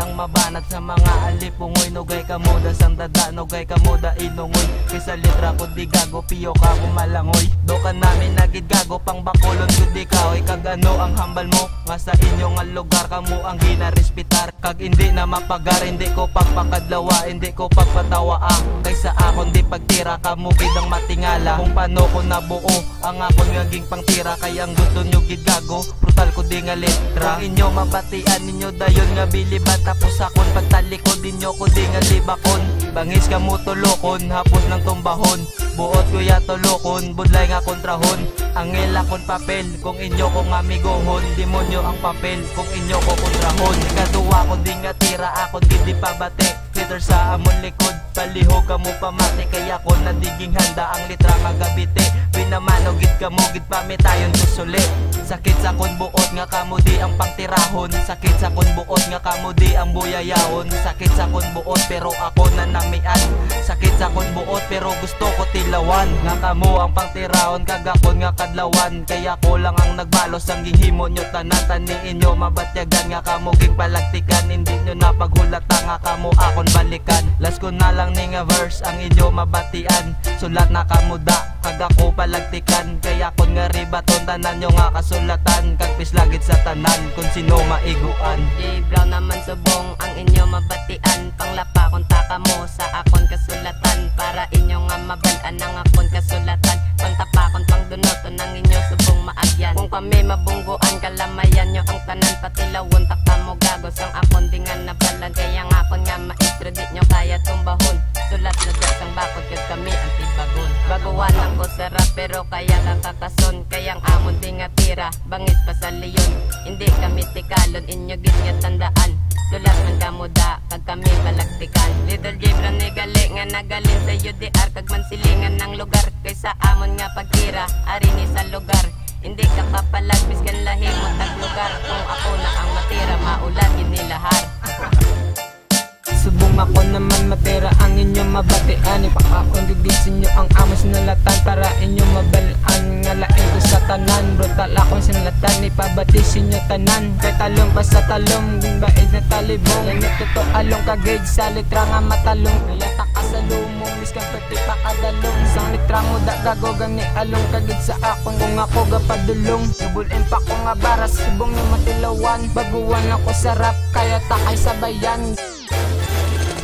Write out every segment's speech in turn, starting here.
Ang mabanat sa mga alipungoy, nugay kamuda sang dada, nugay kamuda inungoy. Kaysa litra ko di gago, piyo ka kumalangoy. Do ka namin nagid gago, pang bakulon ko di kaoy. Kag ano ang hambal mo, nga sa inyo nga lugar kamo ang ginarespitar. Kag hindi na mapagar, hindi ko pagpakadlawa, hindi ko pagpatawa kaysa akon di pagtira, kamo gid ang matingala. Kung paano ko nabuo ang akon ngaging pangtira, kaya ang gusto nyo gid gago, brutal ko di nga letra. Kung inyo mabatian ninyo dayon nga biliban, tapos akon pagtalikod dinyo ko di nga libakon. Bangis ka mo tulokon, hapos ng tumbahon. Buot ko ya tulokon, budlay nga kontrahon. Angel akon papel, kung inyo ko nga migohon. Demonyo ang papel, kung inyo ko kontrahon. Kaduwa ko di nga tira, akon gidi pabate. Fitter sa amon likod, palihog ka mo pamati. Kaya ko nadiging handa ang litra nga gabite. Binamano gid ka mo, gid pamitayon susulit. Sakit sa kon buot nga kamo di ang pangtirahon. Sakit sa kon buot nga kamo di ang buyayahon. Sakit sa kon buot pero ako na namian. Sakit sa kon buot pero gusto ko tilawan. Nga kamo ang pangtirahon, kagakon nga kadlawan. Kaya ko lang ang nagbalos ang gihimo nyo tanan. Taniin nyo mabatyagan nga kamo ging palagtikan. Hindi nyo napaghulata nga kamo akon balikan. Last ko na lang ni nga verse ang inyo mabatian. Sulat na kamuda, kagako palagtikan. Kaya kon nga ribaton tanan nyo nga kasulatan. Kagpis lagit sa tanan kung sino maiguan. J. Brown naman subong ang inyo mabatian. Panglapa kung taka mo sa akon kasulatan. Para inyo nga mabalaan ang akon kasulatan. Pangtapakon pangdunoton ang inyo subong maagyan. Kung kami mabungguan kalamayan nyo ang tanan. Patilawon takta mo gagos ang akon di nga nabalan. Kaya nga akon nga maistradit nyo kaya tumbahon. Sulat na dasang bakod kad kami ang tibagon. Baguan ako sarap pero kaya kakakason. Kayang amon di nga tira, bangis pa sa leyon. Hindi kami tikalon, inyo gid nga tandaan. Sulat ng kamuda, kag kami palagtikan. Little J. Brown ni gali nga nagalin sa UDR. Kag mansilingan ng lugar, kaysa amon nga pagtira, ari ni sa lugar. Hindi ka kapalag, biskan lahi mo tag lugar. Kung ako na ang matira, maulan ginilahar. Subong ako naman matera ang inyo mabatian. Ipakakondidisin nyo ang amos nalatan para inyo mabalaan. Ngalain ko sa tanan, brutal akong sinlatan. Ipabatisin nyo tanan, kay talong pa sa talong. Baid na talibong, yan yung totoo along kagage sa litra nga matalong. Kaya taka sa lumong, miskan pati pa kadalong. Isang litra mo dagagogang ni along kagage sa akong. Kung ako gapadulong, subulin pa ko nga baras. Subong nyo matilawan, baguan ako sarap, kaya takay sabayan.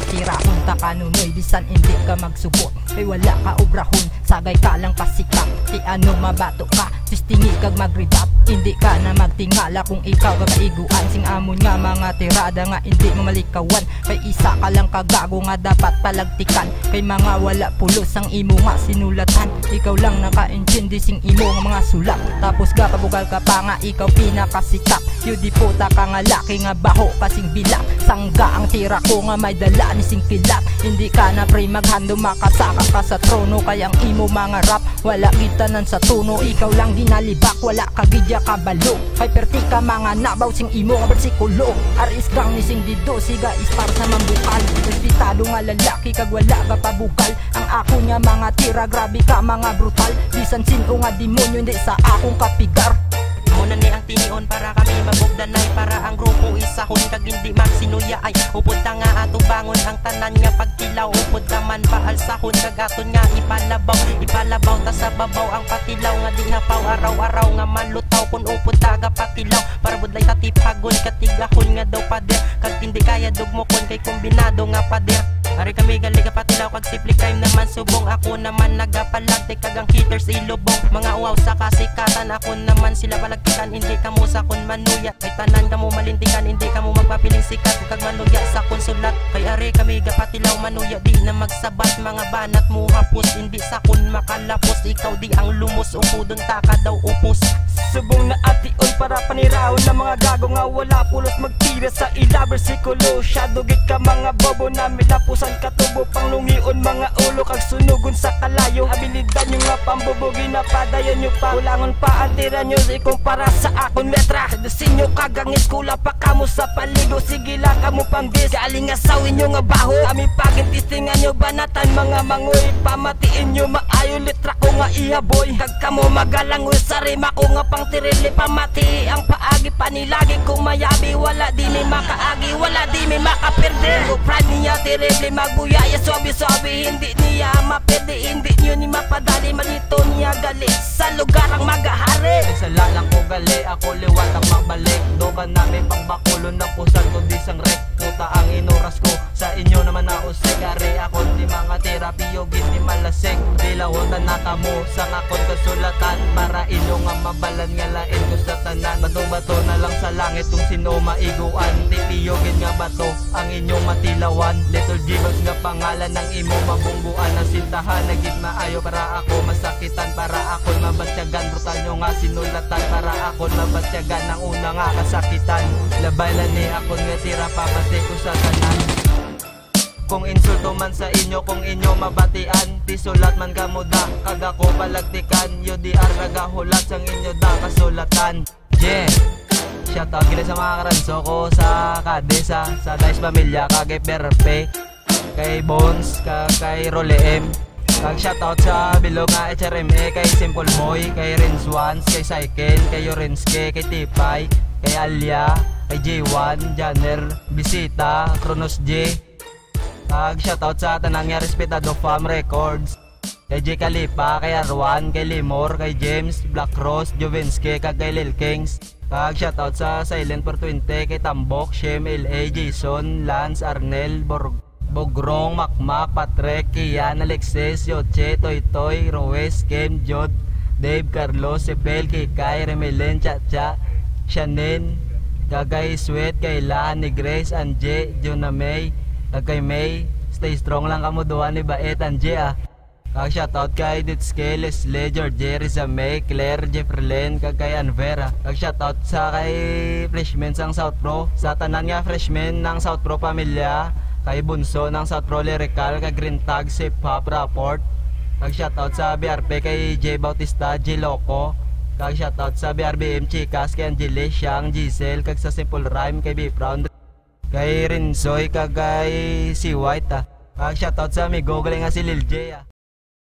Tira punta ka nunoy, bisan hindi ka magsubot. Kay wala ka obrahon, sagay ka lang pasikap. Ti ano mabato ka, tistingi kag mag-rebap. Hindi ka na magtingala kung ikaw kapaiguan. Sing amon nga mga tirada nga hindi mo malikawan. Kay isa ka lang kagago nga dapat palagtikan. Kay mga wala pulos ang imo nga sinulatan. Ikaw lang naka-intindi sing imo nga mga sulat. Tapos ka pabugal ka pa nga ikaw pinakasikap. Yudi puta ka nga laki nga baho kasing bilak. Sangga ang tira ko nga may dala ni sing kilap. Hindi ka na pre maghando, makasaka ka sa trono. Kaya ang imo mga rap wala gitanan sa tuno. Ikaw lang dinalibak, wala kagidya kabalo. Kay perti ka mga nabaw sing imo nga bersikulo. Aris gang ni sing dido, siga is para sa mambukal. Respetado nga lalaki kag wala ka pabukal. Ang ako nga mga tira, grabe ka mga brutal. Bisan sino nga demonyo, hindi sa akong kapigar. Muna ni ang tinion para kami magugdanay. Para ang grupo isahon kag hindi magsinuya ay upod ta nga ato bangon ang tanan nga pagtilaw. Upod ka man paalsahon kag aton nga ipalabaw. Ipalabaw ta sa babaw ang patilaw nga di napaw. Araw-araw nga malutaw kun upod ta ga patilaw. Para budlay ta tipagon katigahon nga daw pader. Kag hindi kaya dugmokon kay kombinado nga pader. Ari kami gali kapatilaw kag simple crime naman subong. Ako naman nagapalag kagang haters ilubong. Mga uwaw sa kasikatan, ako naman sila balagtikan. Hindi kamo sa kun manuya, kay tanan kamo malintikan. Hindi kamo magpapiling sikat kag manuya sa konsulat. Kay ari kami gapatilaw manuya, di na magsabat. Mga banat mo hapos, hindi sa kun makalapos. Ikaw di ang lumos, upudon ta ka daw upos. Subong na ation para panirahon na mga gago nga wala pulos magtira sa ila bersikulo. Syadugit ka mga bobo na milapusan katubo panglungion mga ulo kag sunugon sa kalayo. Abilidad nyo nga pambubugi na padayon nyo pa. Ulangon pa ang tira nyo ikumpara sa akong letra. Sedusin nyo kagang eskula pa kamo sa paligo. Sige lang kamo pang dis galing asawin nyo nga baho. Kami pagintistingan nyo banatan mga mangoy. Pamatiin nyo maayo letra ko nga ihaboy. Kag kamo magalangoy sa rima ko nga pang tirili pamati. Ang paagi panilagi kung mayabi. Wala di may makaagi, wala di may makaperde. Pride niya tirili magbuyaya sobi-sobi. Hindi niya maperde, hindi nyo ni mapadali. Malito niya gali sa lugar ang magahari. Sa lalang ko gali, ako liwat ang magbalik. Doon namin pang bakulon ng pusan ko di sang rek. Puta ang inuras ko, sa inyo naman na usig. Ari ako di mga terapiyo, gindi malasig. Dilawotan na kamo sa akon kasulatan. Para inyo nga mabalan nga lain ko sa tanan. Bato-bato na lang sa langit kung sino maiguan. Di piyogin nga bato ang inyong matilawan. Little G-Bags nga pangalan ng imo mabungguan. Ang sintahan nagit maayo para ako masakitan. Para ako mabansyagan, brutal nyo nga sinulatan. Para ako mabansyagan ng una nga kasakitan. Labalan ni ako nga tira papati ko sa tanan. Kung insulto man sa inyo, kung inyo mabatian, di sulat man kamuda, kag ako palagtikan. UDR nagahulat sang inyo da kasulatan. Yeah, shoutout gila sa mga karanso ko sa Kadesa, sa Dice Pamilya, kag Perpe, kay Bones, kay Role M. Kag shoutout sa Bilog nga HRME, kay Simple Moy, kay Rins Ones, kay Cycle, kay Yorenske, kay Tipay, kay Alia, kay J1, Janner, Bisita, Kronos J. Kag shoutout sa tanan nga respetado Fam Records, kay J Kalipa, kay Arwan, kay Limor, kay James, Black Rose, Jovinske, kag kay Lil Kings. Kag shoutout sa Silent 420, kay Tambok, Shem, LA, Jason, Lance, Arnel, Bogrong, Makmak, Patrick, Kian, Alexis, Yoche, Toy Toy, Roes, Kem, Jod, Dave, Carlos, Sepel, Kikay, Remelen, Chacha, Shanen, kagay Sweet, kay Laan, ni Grace, Anje, Jonah May, kay May. Stay strong lang kamo duha ni Baet, Anje ah. Kag shoutout kay Ditske, Leslie, George, Risa May, Claire, Jeffrelyn, kag kay Anvera. Kag shoutout sa kay freshman sang South Pro, sa tanan nga freshman ng South Pro pamilya, kay Bunso ng South Pro Lyrical, kay Green Tag, Safe Hop, Rapport. Kag shoutout sa BRP kay J Bautista, J Loco. Kag shoutout sa BRBM Chicas, kay Angeles, Siang, Giselle, kag sa Simple Rhyme, kay B-Brown, kay Rinsoy, kag kay si White ah. Kag shoutout sa amigo galing nga si Lil J ah.